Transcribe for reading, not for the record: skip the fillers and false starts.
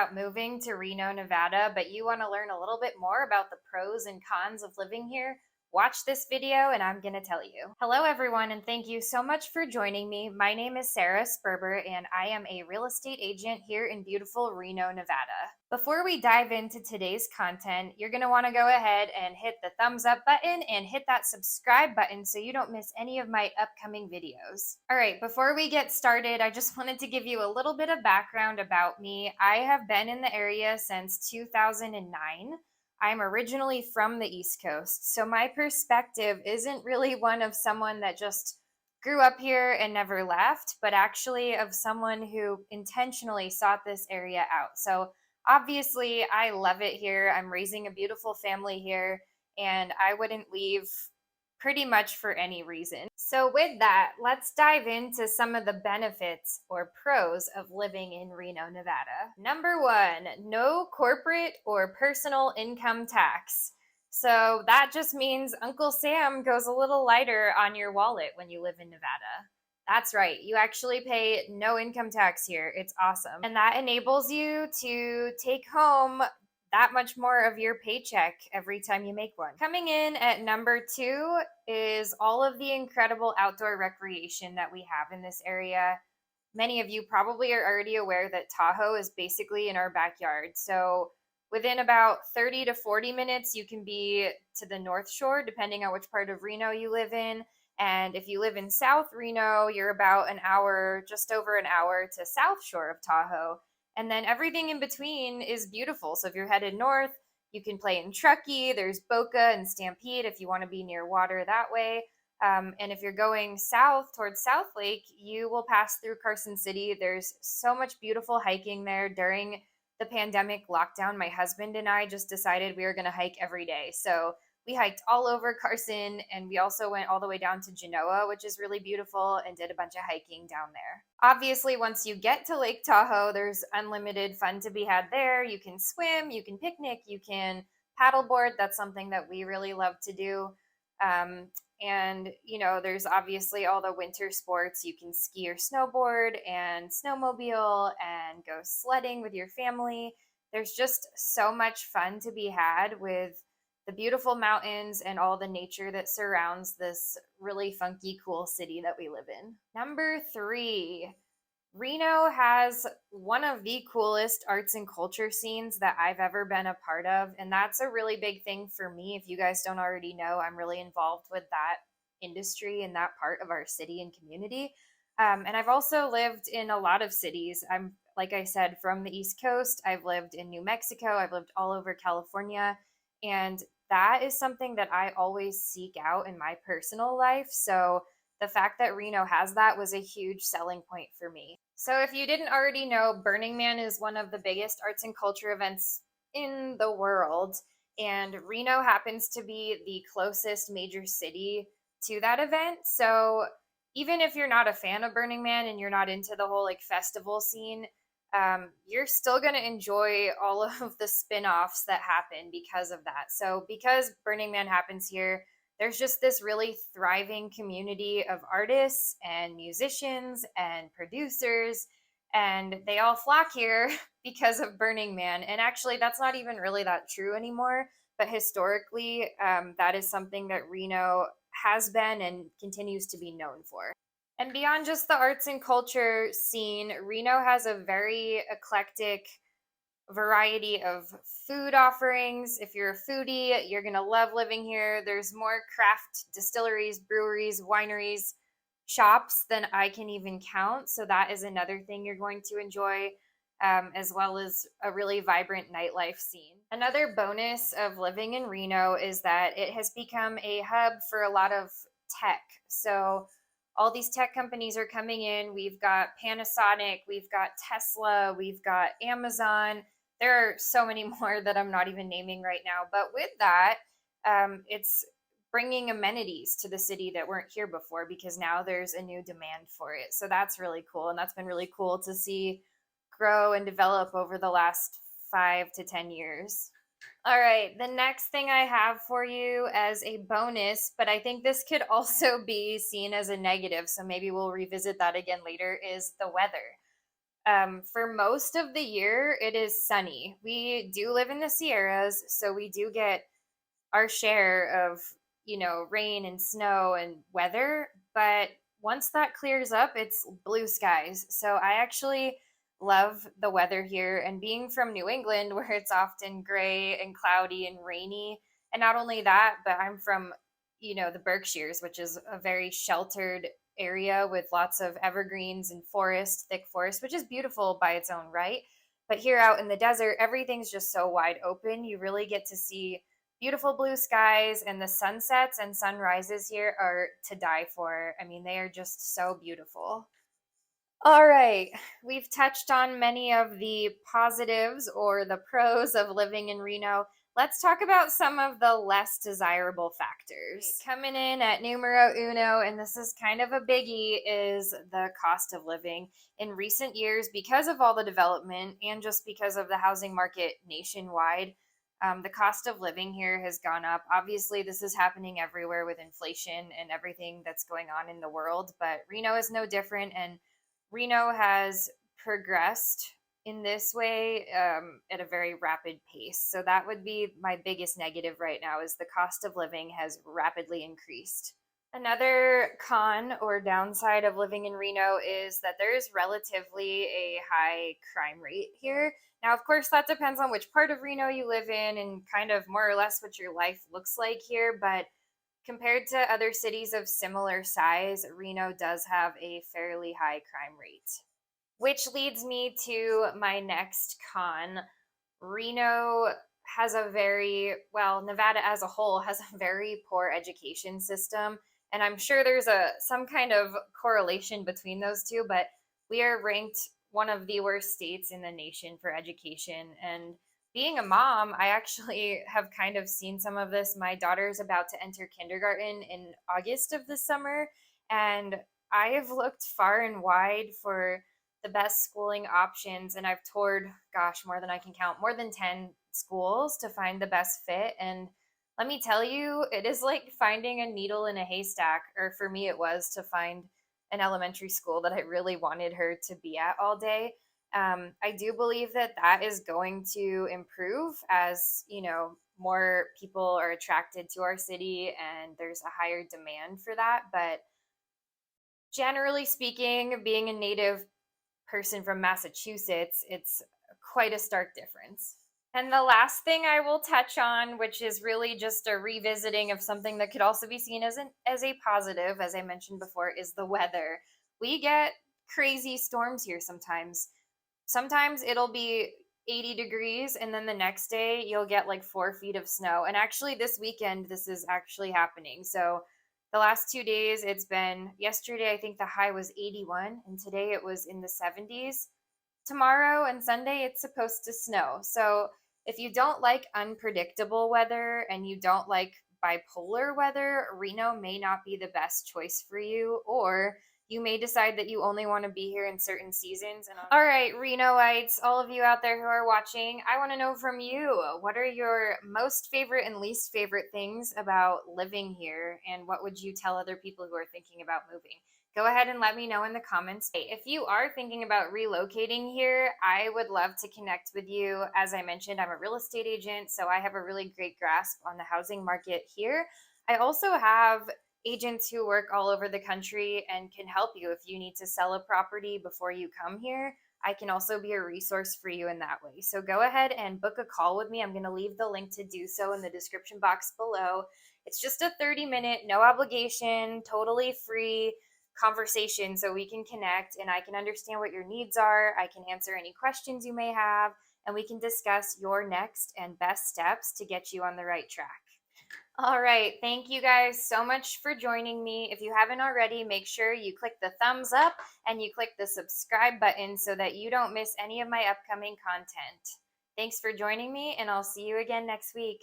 about moving to Reno, Nevada, but you want to learn a little bit more about the pros and cons of living here, watch this video and I'm going to tell you. Hello everyone, and thank you so much for joining me. My name is Sarah Sperber and I am a real estate agent here in beautiful Reno, Nevada. Before we dive into today's content, you're going to want to go ahead and hit the thumbs up button and hit that subscribe button so you don't miss any of my upcoming videos. All right, before we get started, I just wanted to give you a little bit of background about me. I have been in the area since 2009. I'm originally from the East Coast, so my perspective isn't really one of someone that just grew up here and never left, but actually of someone who intentionally sought this area out. So obviously, I love it here. I'm raising a beautiful family here, and I wouldn't leave pretty much for any reason. So with that, let's dive into some of the benefits or pros of living in Reno, Nevada. Number one, no corporate or personal income tax. So that just means Uncle Sam goes a little lighter on your wallet when you live in Nevada. That's right, you actually pay no income tax here. It's awesome. And that enables you to take home that much more of your paycheck every time you make one. Coming in at number two is all of the incredible outdoor recreation that we have in this area. Many of you probably are already aware that Tahoe is basically in our backyard. So within about 30 to 40 minutes, you can be to the North Shore, depending on which part of Reno you live in. And if you live in South Reno, you're about an hour, just over an hour to South Shore of Tahoe. And then everything in between is beautiful. So if you're headed north, you can play in Truckee. There's Boca and Stampede if you want to be near water that way. And if you're going south towards South Lake, you will pass through Carson City. There's so much beautiful hiking there. During the pandemic lockdown, my husband and I just decided we were going to hike every day. So we hiked all over Carson, and we also went all the way down to Genoa, which is really beautiful, and did a bunch of hiking down there. Obviously, once you get to Lake Tahoe, there's unlimited fun to be had there. You can swim, you can picnic, you can paddleboard. That's something that we really love to do. And, there's obviously all the winter sports. You can ski or snowboard and snowmobile and go sledding with your family. There's just so much fun to be had with the beautiful mountains and all the nature that surrounds this really funky, cool city that we live in. Number three, Reno has one of the coolest arts and culture scenes that I've ever been a part of. And that's a really big thing for me. If you guys don't already know, I'm really involved with that industry and that part of our city and community. And I've also lived in a lot of cities. I'm, like I said, from the East Coast. I've lived in New Mexico. I've lived all over California. And that is something that I always seek out in my personal life. So the fact that Reno has that was a huge selling point for me. So if you didn't already know, Burning Man is one of the biggest arts and culture events in the world. And Reno happens to be the closest major city to that event. So even if you're not a fan of Burning Man and you're not into the whole festival scene, you're still going to enjoy all of the spin-offs that happen because of that. So because Burning Man happens here, there's just this really thriving community of artists and musicians and producers, and they all flock here because of Burning Man. And actually, that's not even really that true anymore, but historically, that is something that Reno has been and continues to be known for. And beyond just the arts and culture scene, Reno has a very eclectic variety of food offerings. If you're a foodie, you're going to love living here. There's more craft distilleries, breweries, wineries, shops than I can even count. So that is another thing you're going to enjoy, as well as a really vibrant nightlife scene. Another bonus of living in Reno is that it has become a hub for a lot of tech. So all these tech companies are coming in. We've got Panasonic, we've got Tesla, we've got Amazon. There are so many more that I'm not even naming right now. But with that, it's bringing amenities to the city that weren't here before because now there's a new demand for it. So that's really cool. And that's been really cool to see grow and develop over the last 5 to 10 years. All right, the next thing I have for you as a bonus, but I think this could also be seen as a negative, so maybe we'll revisit that again later, is the weather. For most of the year, it is sunny. We do live in the Sierras, so we do get our share of, rain and snow and weather. But once that clears up, it's blue skies. So I actually love the weather here. And being from New England, where it's often gray and cloudy and rainy, and not only that, but I'm from, the Berkshires, which is a very sheltered area with lots of evergreens and forest, thick forest, which is beautiful by its own right. But here out in the desert, everything's just so wide open. You really get to see beautiful blue skies, and the sunsets and sunrises here are to die for. I mean, they are just so beautiful. All right, we've touched on many of the positives or the pros of living in Reno. Let's talk about some of the less desirable factors. Coming in at numero uno, and this is kind of a biggie, is the cost of living. In recent years, because of all the development and just because of the housing market nationwide, the cost of living here has gone up. Obviously, this is happening everywhere with inflation and everything that's going on in the world, but Reno is no different, and Reno has progressed in this way at a very rapid pace. So that would be my biggest negative right now, is the cost of living has rapidly increased. Another con or downside of living in Reno is that there is relatively a high crime rate here. Now, of course, that depends on which part of Reno you live in and kind of more or less what your life looks like here. But compared to other cities of similar size, Reno does have a fairly high crime rate. Which leads me to my next con. Reno has Nevada as a whole has a very poor education system. And I'm sure there's some kind of correlation between those two, but we are ranked one of the worst states in the nation for education. And being a mom, I actually have kind of seen some of this. My daughter's about to enter kindergarten in August of this summer, and I have looked far and wide for the best schooling options, and I've toured, more than I can count, more than 10 schools to find the best fit. And let me tell you, it is like finding a needle in a haystack, or for me it was to find an elementary school that I really wanted her to be at all day. I do believe that is going to improve as, more people are attracted to our city and there's a higher demand for that. But generally speaking, being a native person from Massachusetts, it's quite a stark difference. And the last thing I will touch on, which is really just a revisiting of something that could also be seen as a positive, as I mentioned before, is the weather. We get crazy storms here sometimes. Sometimes it'll be 80 degrees, and then the next day you'll get like 4 feet of snow. And actually this weekend, this is actually happening. So the last 2 days, it's been, yesterday I think the high was 81, and today it was in the 70s. Tomorrow and Sunday, it's supposed to snow. So if you don't like unpredictable weather and you don't like bipolar weather, Reno may not be the best choice for you, or you may decide that you only want to be here in certain seasons. All right, Renoites, all of you out there who are watching, I want to know from you, what are your most favorite and least favorite things about living here, and what would you tell other people who are thinking about moving? Go ahead and let me know in the comments. If you are thinking about relocating here, I would love to connect with you. As I mentioned, I'm a real estate agent, so I have a really great grasp on the housing market here. I also have agents who work all over the country and can help you if you need to sell a property before you come here. I can also be a resource for you in that way. So go ahead and book a call with me. I'm going to leave the link to do so in the description box below. It's just a 30-minute, no obligation, totally free conversation so we can connect and I can understand what your needs are. I can answer any questions you may have, and we can discuss your next and best steps to get you on the right track. All right, thank you guys so much for joining me. If you haven't already, make sure you click the thumbs up and you click the subscribe button so that you don't miss any of my upcoming content. Thanks for joining me, and I'll see you again next week.